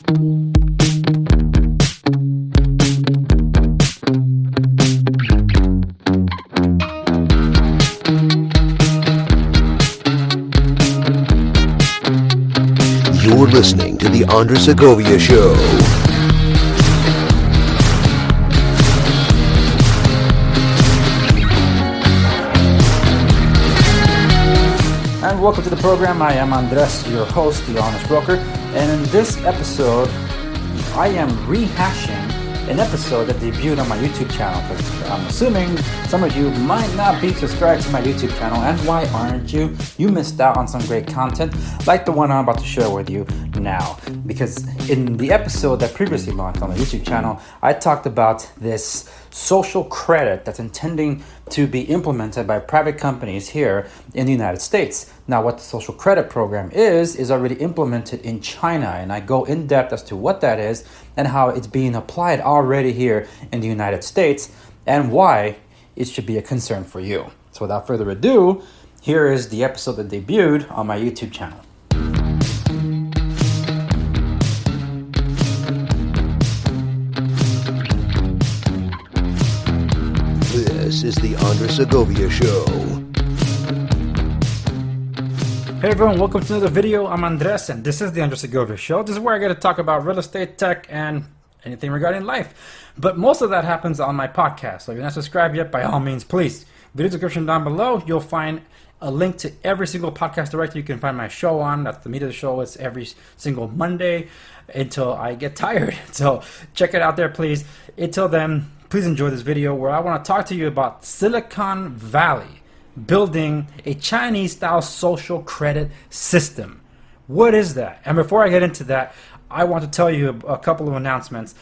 You're listening to The Andres Segovia Show. And welcome to the program. I am Andres, your host, the Honest Broker. And in this episode, I am rehashing an episode that debuted on my YouTube channel. Because I'm assuming some of you might not be subscribed to my YouTube channel. And why aren't you? You missed out on some great content like the one I'm about to share with you now. Because in the episode that previously launched on the YouTube channel, I talked about this social credit that's intending to be implemented by private companies here in the United States. Now, what the social credit program is already implemented in China, and I go in depth as to what that is and how it's being applied already here in the United States and why it should be a concern for you. So without further ado, here is the episode that debuted on my YouTube channel. This is the Andres Segovia Show. Hey everyone, welcome to another video. I'm Andres and this is the Andres Segovia Show. This is where I get to talk about real estate, tech, and anything regarding life. But most of that happens on my podcast. So if you're not subscribed yet, by all means, please. Video description down below, you'll find a link to every single podcast directory you can find my show on. That's the meat of the show. It's every single Monday until I get tired. So check it out there, please. Until then, please enjoy this video where I want to talk to you about Silicon Valley building a Chinese-style social credit system. What is that? And before I get into that, I want to tell you a couple of announcements.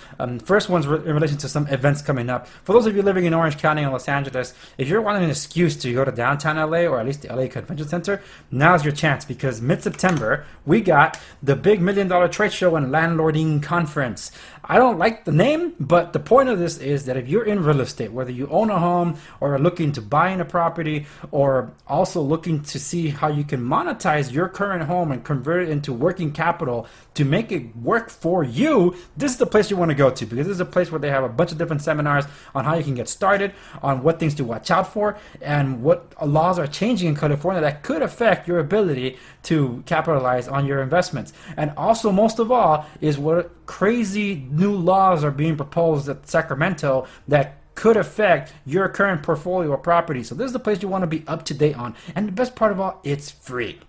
First one's in relation to some events coming up. For those of you living in Orange County and Los Angeles, if you're wanting an excuse to go to downtown LA or at least the LA Convention Center, now's your chance because mid-September, we got the big $1 million trade show and landlording conference. I don't like the name, but the point of this is that if you're in real estate, whether you own a home or are looking to buy in a property or also looking to see how you can monetize your current home and convert it into working capital to make it work for you, this is the place you want to go to because this is a place where they have a bunch of different seminars on how you can get started, on what things to watch out for, and what laws are changing in California that could affect your ability to capitalize on your investments. And also, most of all, is what crazy new laws are being proposed at Sacramento that could affect your current portfolio of property. So this is the place you want to be up to date on. And the best part of all, it's free.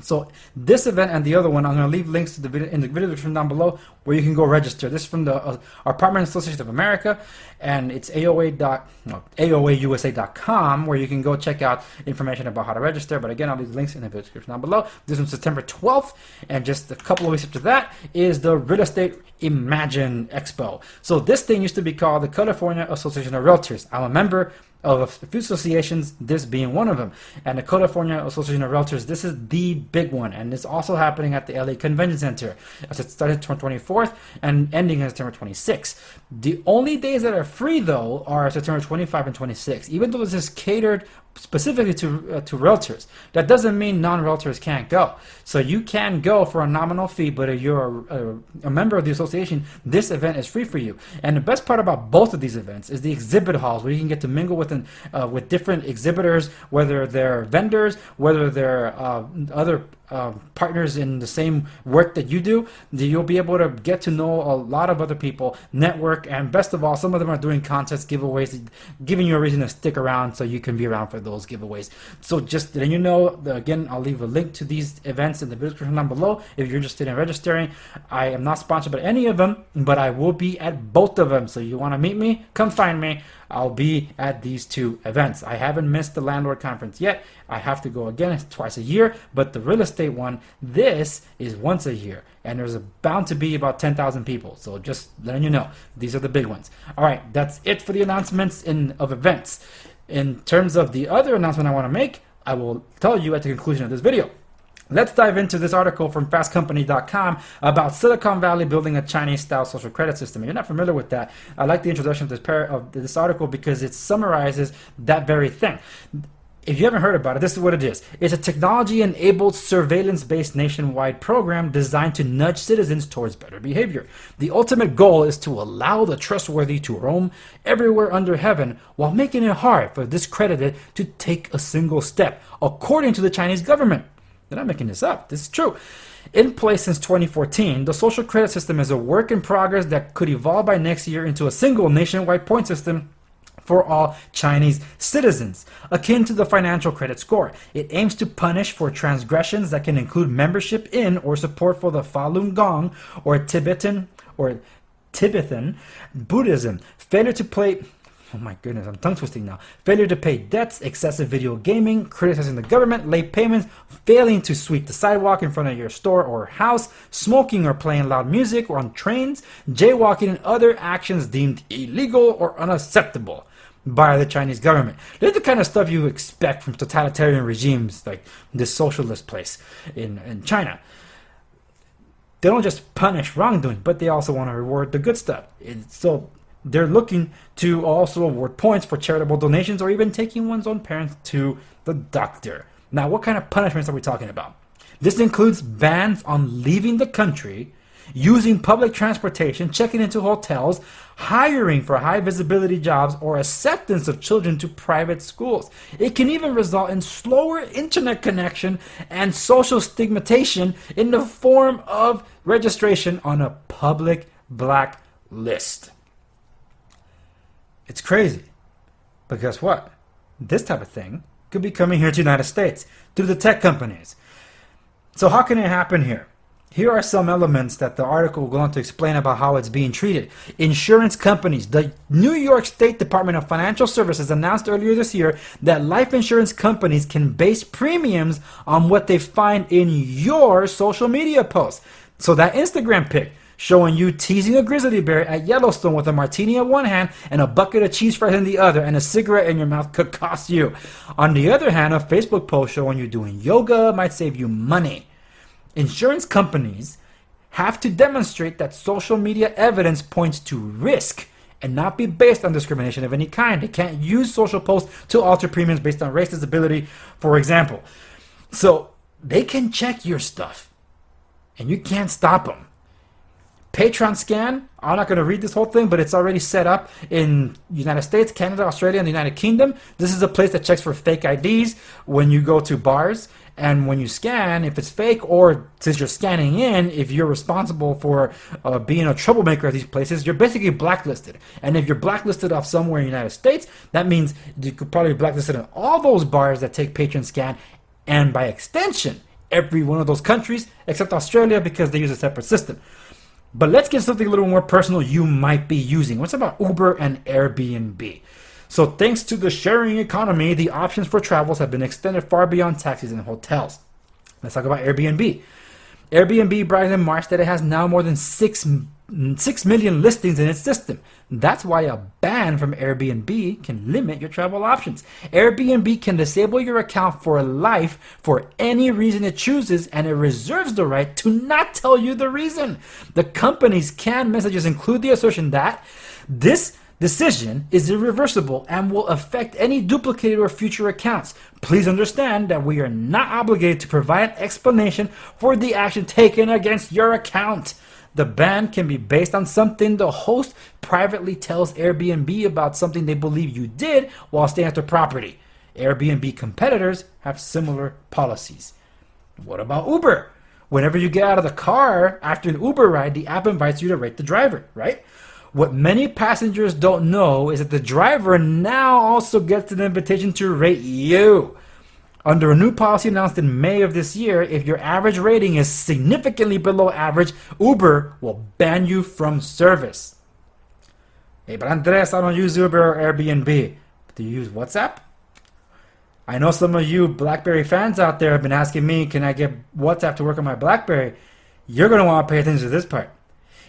So this event and the other one, I'm going to leave links to the video in the video description down below where you can go register. This is from the Apartment Association of America, and it's AOAusa.com where you can go check out information about how to register. But again, I'll leave the links in the video description down below. This is September 12th, and just a couple of weeks after that is the Real Estate Imagine Expo. So this thing used to be called the California Association of Realtors. I'm a member of a few associations, this being one of them. And the California Association of Realtors, this is the big one. And it's also happening at the LA Convention Center. As it started September 24th and ending on September 26th. The only days that are free, though, are September 25 and 26. Even though this is catered specifically to realtors, that doesn't mean non-realtors can't go. So you can go for a nominal fee, but if you're a member of the association, this event is free for you. And the best part about both of these events is the exhibit halls, where you can get to mingle with different exhibitors, whether they're vendors, whether they're other partners in the same work that you do. You'll be able to get to know a lot of other people, network, and best of all, some of them are doing contests, giveaways, giving you a reason to stick around so you can be around for those giveaways. So just letting you know, again, I'll leave a link to these events in the description down below if you're interested in registering. I am not sponsored by any of them, but I will be at both of them. So you want to meet me? Come find me. I'll be at these two events. I haven't missed the landlord conference yet. I have to go again. It's twice a year, but the real estate one, this is once a year, and there's bound to be about 10,000 people. So just letting you know, these are the big ones. All right, that's it for the announcements of events. In terms of the other announcement I want to make, I will tell you at the conclusion of this video. Let's dive into this article from fastcompany.com about Silicon Valley building a Chinese-style social credit system. If you're not familiar with that, I like the introduction of this article because it summarizes that very thing. If you haven't heard about it, this is what it is. It's a technology-enabled, surveillance-based nationwide program designed to nudge citizens towards better behavior. The ultimate goal is to allow the trustworthy to roam everywhere under heaven while making it hard for the discredited to take a single step, according to the Chinese government. They're not making this up. This is true. In place since 2014, the social credit system is a work in progress that could evolve by next year into a single nationwide point system for all Chinese citizens, akin to the financial credit score. It aims to punish for transgressions that can include membership in or support for the Falun Gong or Tibetan Buddhism, failure to play. Oh my goodness, I'm tongue twisting now. Failure to pay debts, excessive video gaming, criticizing the government, late payments, failing to sweep the sidewalk in front of your store or house, smoking or playing loud music or on trains, jaywalking, and other actions deemed illegal or unacceptable by the Chinese government. This is the kind of stuff you expect from totalitarian regimes like this socialist place in China. They don't just punish wrongdoing, but they also want to reward the good stuff. So they're looking to also award points for charitable donations or even taking one's own parents to the doctor. Now, what kind of punishments are we talking about? This includes bans on leaving the country, using public transportation, checking into hotels, hiring for high visibility jobs, or acceptance of children to private schools. It can even result in slower internet connection and social stigmatization in the form of registration on a public black list. It's crazy. But guess what? This type of thing could be coming here to the United States through the tech companies. So how can it happen here? Here are some elements that the article will go on to explain about how it's being treated. Insurance companies. The New York State Department of Financial Services announced earlier this year that life insurance companies can base premiums on what they find in your social media posts. So that Instagram pic showing you teasing a grizzly bear at Yellowstone with a martini in one hand and a bucket of cheese fries in the other and a cigarette in your mouth could cost you. On the other hand, a Facebook post showing you doing yoga might save you money. Insurance companies have to demonstrate that social media evidence points to risk and not be based on discrimination of any kind. They can't use social posts to alter premiums based on race, disability, for example. So they can check your stuff and you can't stop them. Patreon scan, I'm not going to read this whole thing, but it's already set up in United States, Canada, Australia, and the United Kingdom. This is a place that checks for fake IDs when you go to bars. And when you scan, if it's fake, or since you're scanning in, if you're responsible for being a troublemaker at these places, you're basically blacklisted. And if you're blacklisted off somewhere in the United States, that means you could probably be blacklisted in all those bars that take Patreon scan, and by extension, every one of those countries, except Australia, because they use a separate system. But let's get something a little more personal you might be using. What's about Uber and Airbnb? So thanks to the sharing economy, the options for travels have been extended far beyond taxis and hotels. Let's talk about Airbnb. Airbnb bragged in March that it has now more than 6 million listings in its system. That's why a ban from Airbnb can limit your travel options. Airbnb can disable your account for life for any reason it chooses, and it reserves the right to not tell you the reason. The company's canned messages include the assertion that this decision is irreversible and will affect any duplicated or future accounts. Please understand that we are not obligated to provide explanation for the action taken against your account. The ban can be based on something the host privately tells Airbnb about something they believe you did while staying at the property. Airbnb competitors have similar policies. What about Uber? Whenever you get out of the car after an Uber ride, the app invites you to rate the driver, right? What many passengers don't know is that the driver now also gets an invitation to rate you. Under a new policy announced in May of this year, if your average rating is significantly below average, Uber will ban you from service. Hey, but Andres, I don't use Uber or Airbnb. Do you use WhatsApp? I know some of you BlackBerry fans out there have been asking me, can I get WhatsApp to work on my BlackBerry? You're going to want to pay attention to this part.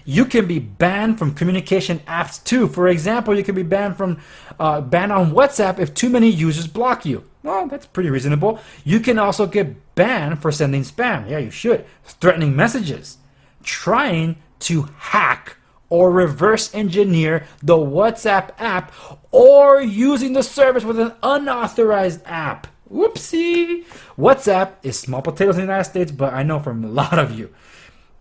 You can be banned from communication apps too. For example, you can be banned on WhatsApp if too many users block you. Well, that's pretty reasonable. You can also get banned for sending spam. Yeah, you should. Threatening messages. Trying to hack or reverse engineer the WhatsApp app, or using the service with an unauthorized app. Whoopsie. WhatsApp is small potatoes in the United States, but I know from a lot of you,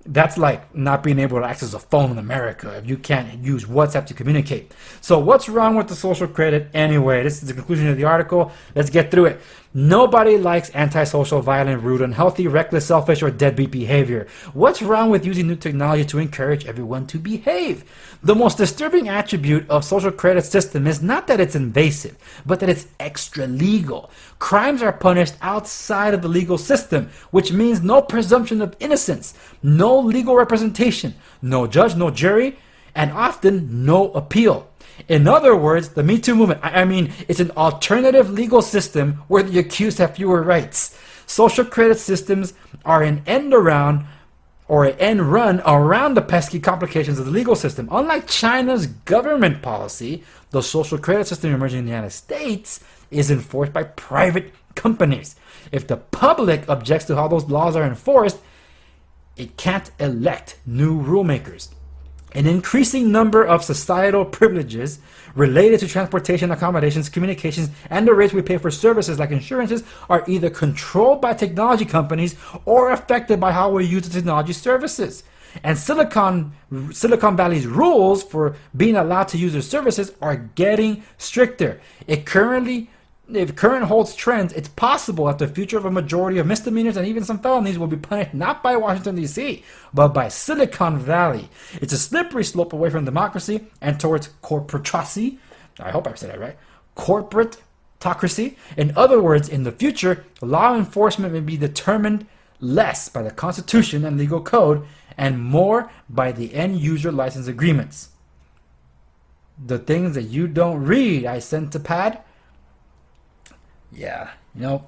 that's like not being able to access a phone in America if you can't use WhatsApp to communicate. So what's wrong with the social credit anyway? This is the conclusion of the article. Let's get through it. Nobody likes antisocial, violent, rude, unhealthy, reckless, selfish, or deadbeat behavior. What's wrong with using new technology to encourage everyone to behave? The most disturbing attribute of social credit system is not that it's invasive, but that it's extra legal. Crimes are punished outside of the legal system, which means no presumption of innocence, no legal representation, no judge, no jury, and often no appeal. In other words, the Me Too movement, I mean, it's an alternative legal system where the accused have fewer rights. Social credit systems are an end around or an end run around the pesky complications of the legal system. Unlike China's government policy, the social credit system emerging in the United States is enforced by private companies. If the public objects to how those laws are enforced, it can't elect new rulemakers. An increasing number of societal privileges related to transportation, accommodations, communications, and the rates we pay for services like insurances are either controlled by technology companies or affected by how we use the technology services. And Silicon Valley's rules for being allowed to use their services are getting stricter. If current holds trends, it's possible that the future of a majority of misdemeanors and even some felonies will be punished not by Washington, D.C., but by Silicon Valley. It's a slippery slope away from democracy and towards corporatocracy. I hope I said that right. Corporatocracy. In other words, in the future, law enforcement may be determined less by the Constitution and legal code and more by the end-user license agreements. The things that you don't read, I sent to Pad. Yeah, the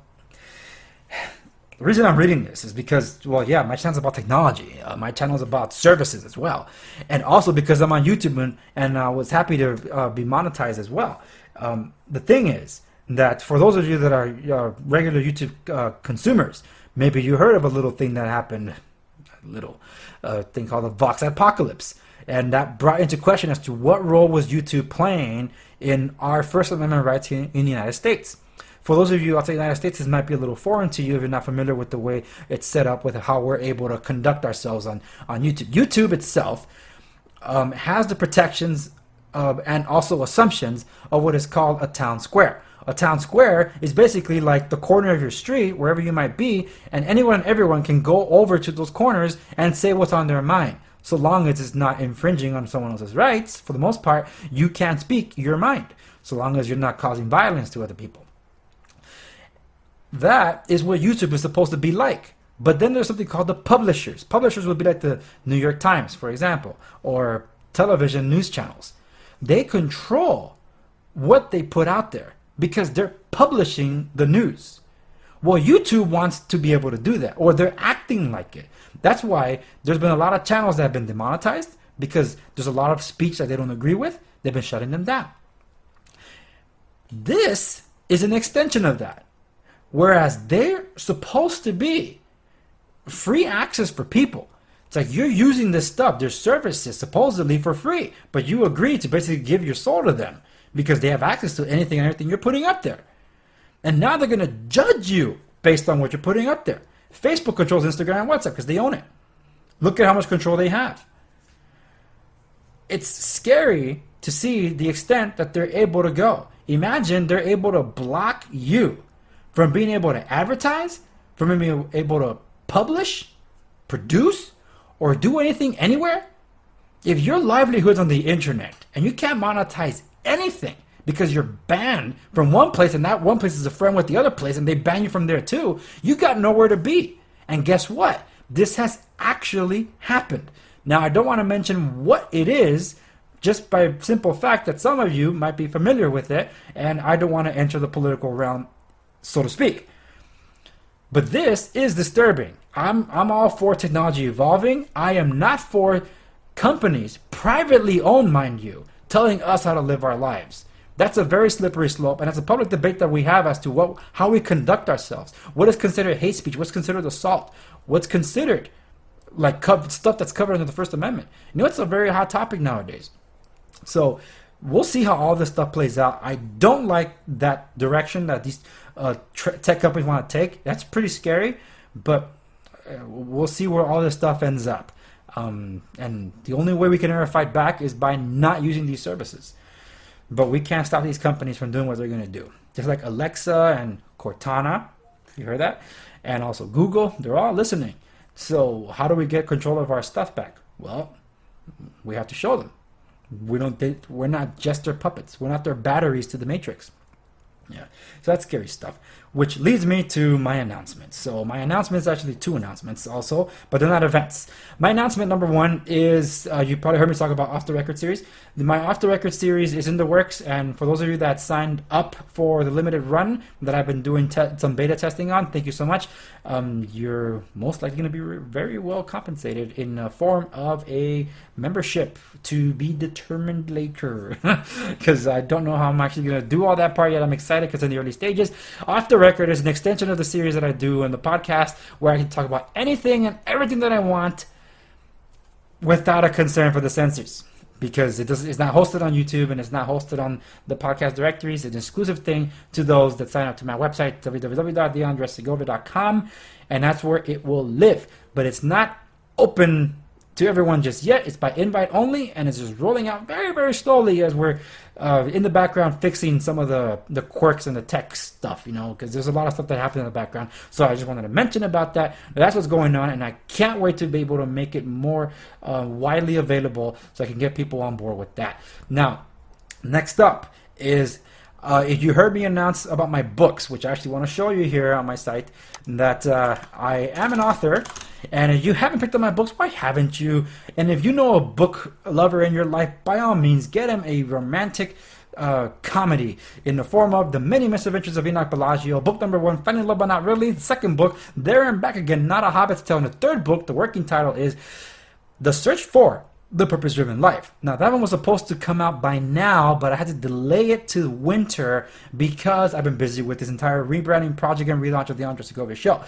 reason I'm reading this is because, well, yeah, my channel's about technology. My channel's about services as well. And also because I'm on YouTube and I was happy to be monetized as well. The thing is that for those of you that are regular YouTube consumers, maybe you heard of a little thing that happened, a little thing called the Vox Apocalypse. And that brought into question as to what role was YouTube playing in our First Amendment rights here in the United States. For those of you outside the United States, this might be a little foreign to you if you're not familiar with the way it's set up with how we're able to conduct ourselves on YouTube. YouTube itself has the protections and also assumptions of what is called a town square. A town square is basically like the corner of your street, wherever you might be, and anyone and everyone can go over to those corners and say what's on their mind. So long as it's not infringing on someone else's rights, for the most part, you can speak your mind, so long as you're not causing violence to other people. That is what YouTube is supposed to be like. But then there's something called the publishers. Publishers would be like the New York Times, for example, or television news channels. They control what they put out there because they're publishing the news. Well, YouTube wants to be able to do that, or they're acting like it. That's why there's been a lot of channels that have been demonetized because there's a lot of speech that they don't agree with. They've been shutting them down. This is an extension of that. Whereas they're supposed to be free access for people. It's like you're using this stuff, their services, supposedly for free, but you agree to basically give your soul to them because they have access to anything and everything you're putting up there. And now they're going to judge you based on what you're putting up there. Facebook controls Instagram and WhatsApp because they own it. Look at how much control they have. It's scary to see the extent that they're able to go. Imagine they're able to block you from being able to advertise, from being able to publish, produce, or do anything anywhere. If your livelihood's on the internet and you can't monetize anything because you're banned from one place and that one place is a friend with the other place and they ban you from there too, you got nowhere to be. And guess what? This has actually happened. Now, I don't want to mention what it is, just by simple fact that some of you might be familiar with it, and I don't want to enter the political realm, so to speak. But this is disturbing. I'm all for technology evolving. I am not for companies, privately owned, mind you, telling us how to live our lives. That's a very slippery slope, and it's a public debate that we have as to how we conduct ourselves. What is considered hate speech? What's considered assault? What's considered like stuff that's covered under the First Amendment? You know, it's a very hot topic nowadays. So we'll see how all this stuff plays out. I don't like that direction that these tech companies want to take. That's pretty scary, but we'll see where all this stuff ends up. And the only way we can ever fight back is by not using these services. But we can't stop these companies from doing what they're going to do. Just like Alexa and Cortana, you heard that? And also Google, they're all listening. So how do we get control of our stuff back? Well, we have to show them. We're not just their puppets. We're not their batteries to the Matrix. Yeah, so that's scary stuff. Which leads me to my announcements. So my announcement is actually 2 announcements also, but they're not events. My announcement number 1 is, you probably heard me talk about Off the Record series. My Off the Record series is in the works, and for those of you that signed up for the limited run that I've been doing some beta testing on, thank you so much. You're most likely going to be very well compensated in the form of a membership to be determined later. Because I don't know how I'm actually going to do all that part yet. I'm excited because in the early stages. Off the Record is an extension of the series that I do in the podcast, where I can talk about anything and everything that I want without a concern for the censors. Because it's not hosted on YouTube and it's not hosted on the podcast directories. It's an exclusive thing to those that sign up to my website, www.theandressegovia.com, and that's where it will live. But it's not open to everyone just yet. It's by invite only, and it's just rolling out very, very slowly as we're in the background fixing some of the quirks and the tech stuff, because there's a lot of stuff that happens in the background. So I just wanted to mention about that. That's what's going on, and I can't wait to be able to make it more widely available so I can get people on board with that. Now, next up is if you heard me announce about my books, which I actually want to show you here on my site, that I am an author. And if you haven't picked up my books, why haven't you? And if you know a book lover in your life, by all means, get him a romantic comedy in the form of The Many Misadventures of Enoch Bellagio. Book number 1, Finding Love But Not Really. The second book, There and Back Again, Not a Hobbit's Tale. And the third book, the working title is The Search for the Purpose-Driven Life. Now, that one was supposed to come out by now, but I had to delay it to winter because I've been busy with this entire rebranding project and relaunch of the Andres Segovia Show.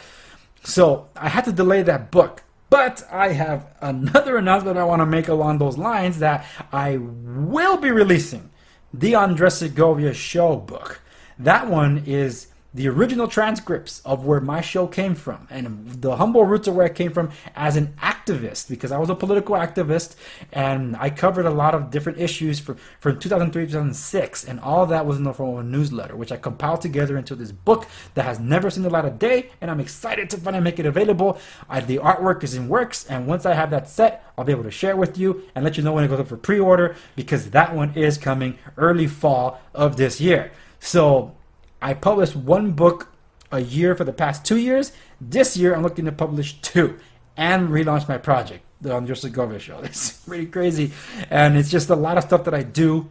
So I had to delay that book. But I have another announcement I want to make along those lines, that I will be releasing the Andres Segovia Show book. That one is the original transcripts of where my show came from, and the humble roots of where I came from as an activist, because I was a political activist and I covered a lot of different issues from 2003 to 2006, and all of that was in the form of a newsletter, which I compiled together into this book that has never seen the light of day, and I'm excited to finally make it available. The artwork is in works, and once I have that set, I'll be able to share it with you and let you know when it goes up for pre-order, because that one is coming early fall of this year. So I published 1 book a year for the past 2 years. This year, I'm looking to publish 2 and relaunch my project, the Andres Segovia Show. It's pretty crazy, and it's just a lot of stuff that I do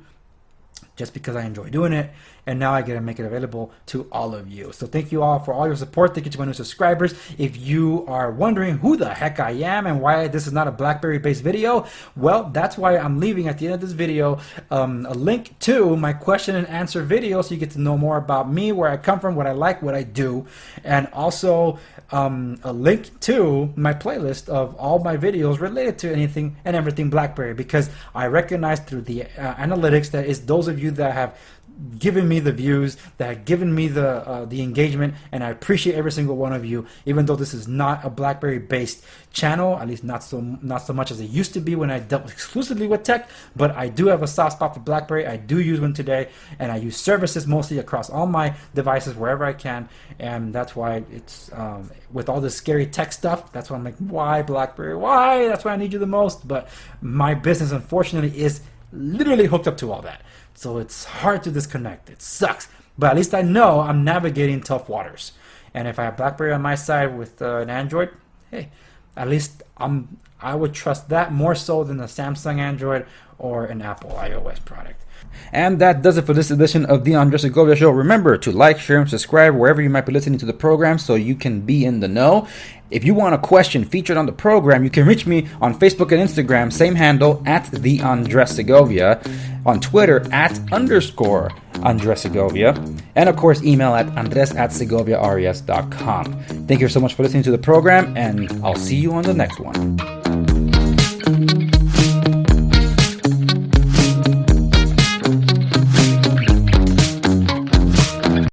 just because I enjoy doing it, and now I get to make it available to all of you. So thank you all for all your support. Thank you to my new subscribers. If you are wondering who the heck I am and why this is not a BlackBerry-based video, well, that's why I'm leaving at the end of this video a link to my question and answer video, so you get to know more about me, where I come from, what I like, what I do, and also a link to my playlist of all my videos related to anything and everything BlackBerry, because I recognize through the analytics that it's those of you that have given me the views, that have given me the engagement, and I appreciate every single one of you. Even though this is not a BlackBerry-based channel, at least not so much as it used to be when I dealt exclusively with tech, but I do have a soft spot for BlackBerry. I do use one today, and I use services mostly across all my devices wherever I can, and that's why it's with all this scary tech stuff. That's why I'm like, why BlackBerry? Why? That's why I need you the most. But my business, unfortunately, is literally hooked up to all that. So it's hard to disconnect. It sucks. But at least I know I'm navigating tough waters. And if I have BlackBerry on my side with an Android, hey, at least I would trust that more so than a Samsung Android or an Apple iOS product. And that does it for this edition of the Andres Segovia Show. Remember to like, share, and subscribe wherever you might be listening to the program so you can be in the know. If you want a question featured on the program, you can reach me on Facebook and Instagram, same handle, @the Andres Segovia, on Twitter, @_Andres Segovia, and of course, email at andres@segoviares.com. Thank you so much for listening to the program, and I'll see you on the next one.